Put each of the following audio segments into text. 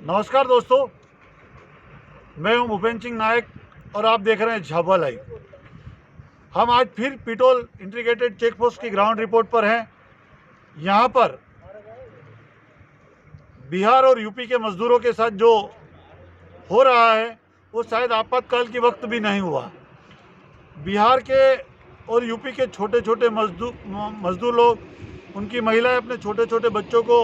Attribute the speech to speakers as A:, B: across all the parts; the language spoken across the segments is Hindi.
A: नमस्कार दोस्तों, मैं हूं भूपेंद्र सिंह नायक और आप देख रहे हैं झाबुआ लाइव। हम आज फिर पिटोल इंटीग्रेटेड चेक पोस्ट की ग्राउंड रिपोर्ट पर हैं। यहां पर बिहार और यूपी के मजदूरों के साथ जो हो रहा है वो शायद आपातकाल के वक्त भी नहीं हुआ। बिहार के और यूपी के छोटे छोटे मजदूर लोग, उनकी महिलाएं अपने छोटे छोटे बच्चों को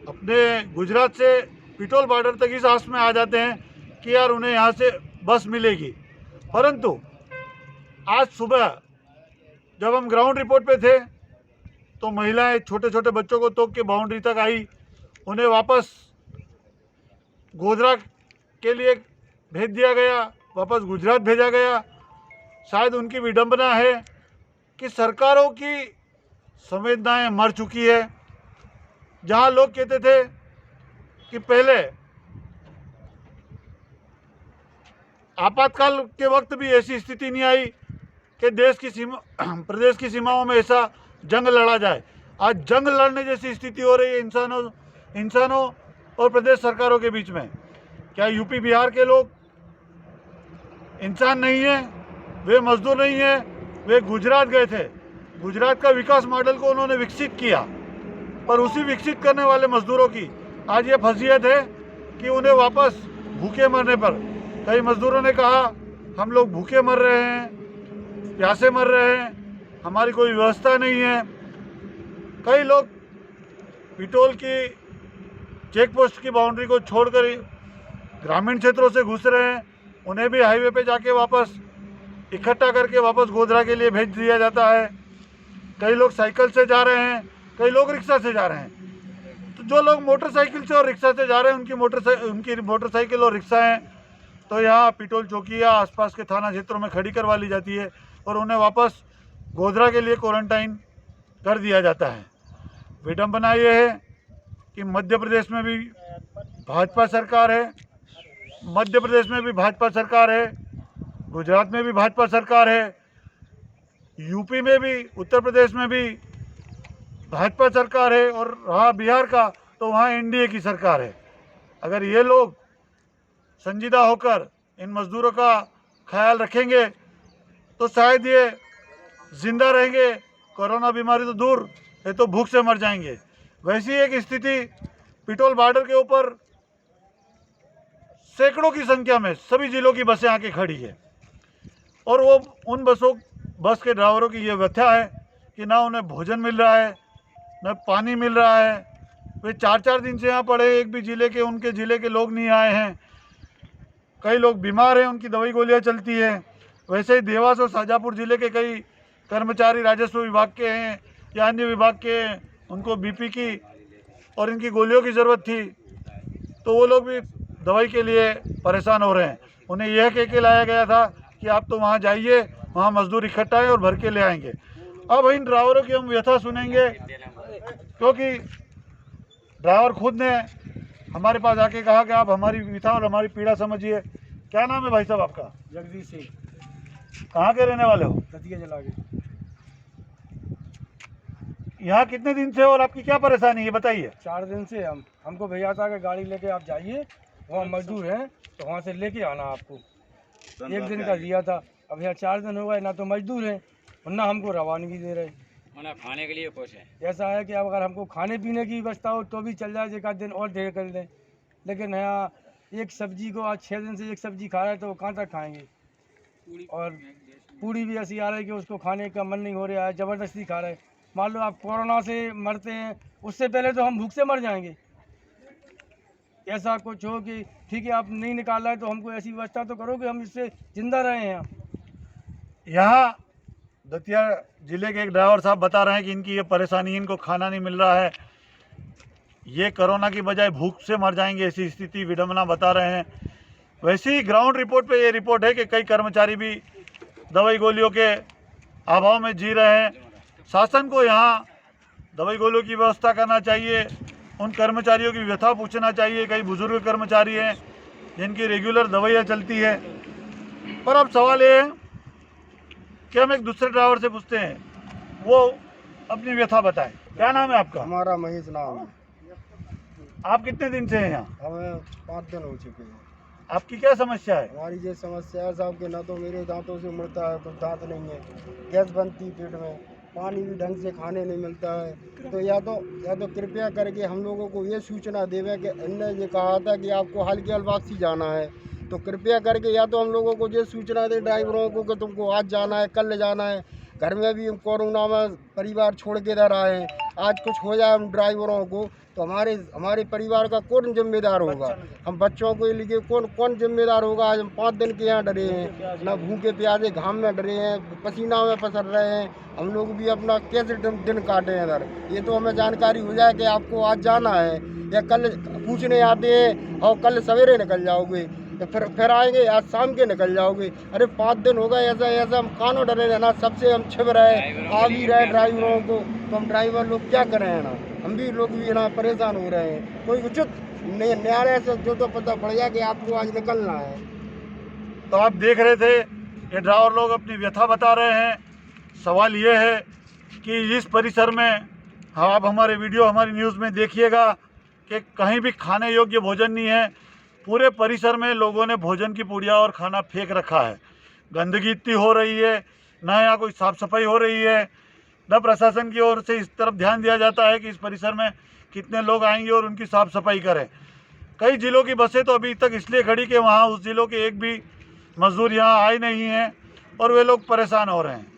A: अपने गुजरात से पिटोल बॉर्डर तक इस आस में आ जाते हैं कि यार उन्हें यहाँ से बस मिलेगी। परंतु आज सुबह जब हम ग्राउंड रिपोर्ट पे थे तो महिलाएं छोटे छोटे बच्चों को तोड़ के बाउंड्री तक आई, उन्हें वापस गोधरा के लिए भेज दिया गया, वापस गुजरात भेजा गया। शायद उनकी विडंबना है कि सरकारों की संवेदनाएं मर चुकी है। जहां लोग कहते थे कि पहले आपातकाल के वक्त भी ऐसी स्थिति नहीं आई कि प्रदेश की सीमाओं में ऐसा जंग लड़ा जाए, आज जंग लड़ने जैसी स्थिति हो रही है इंसानों और प्रदेश सरकारों के बीच में। क्या यूपी बिहार के लोग इंसान नहीं है? वे मजदूर नहीं है? वे गुजरात गए थे, गुजरात का विकास मॉडल को उन्होंने विकसित किया, पर उसी विकसित करने वाले मजदूरों की आज ये फजीयत है कि उन्हें वापस भूखे मरने पर, कई मजदूरों ने कहा हम लोग भूखे मर रहे हैं, प्यासे मर रहे हैं, हमारी कोई व्यवस्था नहीं है। कई लोग पिटोल की चेक पोस्ट की बाउंड्री को छोड़कर ग्रामीण क्षेत्रों से घुस रहे हैं, उन्हें भी हाईवे पे जाके वापस इकट्ठा करके वापस गोधरा के लिए भेज दिया जाता है। कई लोग साइकिल से जा रहे हैं, कई लोग रिक्शा से जा रहे हैं। तो जो लोग मोटरसाइकिल से और रिक्शा से जा रहे हैं उनकी मोटरसाइकिल और रिक्शा हैं तो यहाँ पिटोल चौकी या आसपास के थाना क्षेत्रों में खड़ी करवा ली जाती है और उन्हें वापस गोधरा के लिए क्वारंटाइन कर दिया जाता है। विडंबना ये है कि मध्य प्रदेश में भी भाजपा सरकार है, मध्य प्रदेश में भी भाजपा सरकार है, गुजरात में भी भाजपा सरकार है, यूपी में भी, उत्तर प्रदेश में भी भाजपा सरकार है, और रहा बिहार का तो वहाँ एनडीए की सरकार है। अगर ये लोग संजीदा होकर इन मजदूरों का ख्याल रखेंगे तो शायद ये जिंदा रहेंगे, कोरोना बीमारी तो दूर, ये तो भूख से मर जाएंगे। वैसी एक स्थिति पिटोल बॉर्डर के ऊपर सैकड़ों की संख्या में सभी जिलों की बसें आके खड़ी है और वो उन बस के ड्राइवरों की ये व्यथा है कि ना उन्हें भोजन मिल रहा है, न पानी मिल रहा है। वे 4-4 दिन से यहाँ पड़े, एक भी उनके ज़िले के लोग नहीं आए हैं। कई लोग बीमार हैं, उनकी दवाई गोलियाँ चलती हैं। वैसे ही देवास और शाजापुर ज़िले के कई कर्मचारी राजस्व विभाग के हैं या अन्य विभाग के हैं, उनको बीपी की और इनकी गोलियों की ज़रूरत थी, तो वो लोग भी दवाई के लिए परेशान हो रहे हैं। उन्हें यह कह के लाया गया था कि आप तो वहाँ जाइए, वहाँ मजदूर इकट्ठा है और भर के ले आएंगे। अब इन ड्राइवरों की हम व्यथा सुनेंगे, क्योंकि ड्राइवर खुद ने हमारे पास आके कहा कि आप हमारी व्यथा और हमारी पीड़ा समझिए। क्या नाम है भाई साहब आपका?
B: जगदीश सिंह।
A: कहाँ के रहने वाले हो?
B: दतिया जला के।
A: यहाँ कितने दिन से और आपकी क्या परेशानी है बताइए?
B: 4 दिन से हमको भैया था कि गाड़ी लेके आप जाइए, वहाँ मजदूर हैं तो वहाँ से लेके आना आपको। 1 दिन का दिया था, अब यहाँ 4 दिन हो गए, ना तो मजदूर हैं और ना हमको रवानगी दे रहे,
C: ना खाने के लिए कुछ है।
B: ऐसा है कि अब अगर हमको खाने पीने की व्यवस्था हो तो भी चल जाए, 1 दिन और देर कर दें, लेकिन यहाँ एक सब्जी को आज 6 दिन से एक सब्जी खा रहे हैं तो वो कहाँ तक खाएंगे। और पूड़ी भी ऐसी आ रही है कि उसको खाने का मन नहीं हो रहा है, ज़बरदस्ती खा रहे हैं। मान लो आप कोरोना से मरते हैं, उससे पहले तो हम भूख से मर जाएंगे। ऐसा कुछ हो कि ठीक है आप नहीं निकाल रहे तो हमको ऐसी व्यवस्था तो करो कि हम इससे जिंदा रहे हैं।
A: यहाँ दतिया जिले के एक ड्राइवर साहब बता रहे हैं कि इनकी ये परेशानी, इनको खाना नहीं मिल रहा है, ये कोरोना की बजाय भूख से मर जाएंगे, ऐसी स्थिति विडंबना बता रहे हैं। वैसे ही ग्राउंड रिपोर्ट पे ये रिपोर्ट है कि कई कर्मचारी भी दवाई गोलियों के अभाव में जी रहे हैं। शासन को यहाँ दवाई गोलियों की व्यवस्था करना चाहिए, उन कर्मचारियों की व्यथा पूछना चाहिए। कई बुजुर्ग कर्मचारी हैं जिनकी रेगुलर दवाइयाँ चलती है। पर अब सवाल ये है कि हम एक दूसरे ड्राइवर से पूछते हैं, वो अपनी व्यथा बताएं। क्या नाम है आपका?
D: हमारा महेश नाम है।
A: आप कितने दिन से हैं यहाँ?
D: हमें 5 दिन हो चुके हैं।
A: आपकी क्या समस्या है?
D: हमारी ये समस्या है साहब कि ना तो मेरे दांतों से मुड़ता है, तो दांत नहीं है, गैस बनती पेट में, पानी भी ढंग से खाने नहीं मिलता है। तो या तो कृपया करके हम लोगों को ये सूचना देवे कि इनने ये कहा था कि आपको हाल के वापसी जाना है, तो कृपया करके या तो हम लोगों को ये सूचना दे ड्राइवरों को कि तुमको आज जाना है, कल जाना है। घर में भी कोरोना में परिवार छोड़ के इधर आए हैं, आज कुछ हो जाए हम ड्राइवरों को तो हमारे परिवार का कौन जिम्मेदार होगा? हम बच्चों को लिए कौन जिम्मेदार होगा? आज हम 5 दिन के यहाँ डरे हैं, ना भूखे प्यासे घाम में डरे हैं, पसीना में पसर रहे हैं। हम लोग भी अपना कैसे दिन काटे हैं इधर। ये तो हमें जानकारी हो जाए कि आपको आज जाना है या कल पूछने आते हैं और कल सवेरे निकल जाओगे, तो फिर आएंगे आज शाम के निकल जाओगे। अरे 5 दिन हो गए ऐसा हम कानों डरे रहना, सबसे हम छिप रहे आ भी रहे ड्राइवरों को, तो हम ड्राइवर लोग क्या करें है ना, हम भी लोग भी ना परेशान हो रहे हैं। कोई उचित न्यायालय से जो तो पता पड़ जाए कि आपको आज निकलना है।
A: तो आप देख रहे थे ये ड्राइवर लोग अपनी व्यथा बता रहे हैं। सवाल ये है कि इस परिसर में आप हमारे वीडियो हमारी न्यूज़ में देखिएगा कि कहीं भी खाने योग्य भोजन नहीं है। पूरे परिसर में लोगों ने भोजन की पुड़िया और खाना फेंक रखा है। गंदगी इतनी हो रही है, ना यहाँ कोई साफ़ सफाई हो रही है, न प्रशासन की ओर से इस तरफ ध्यान दिया जाता है कि इस परिसर में कितने लोग आएंगे और उनकी साफ़ सफाई करें। कई जिलों की बसें तो अभी तक इसलिए खड़ी कि वहाँ उस जिलों के एक भी मजदूर यहाँ आए नहीं हैं और वे लोग परेशान हो रहे हैं।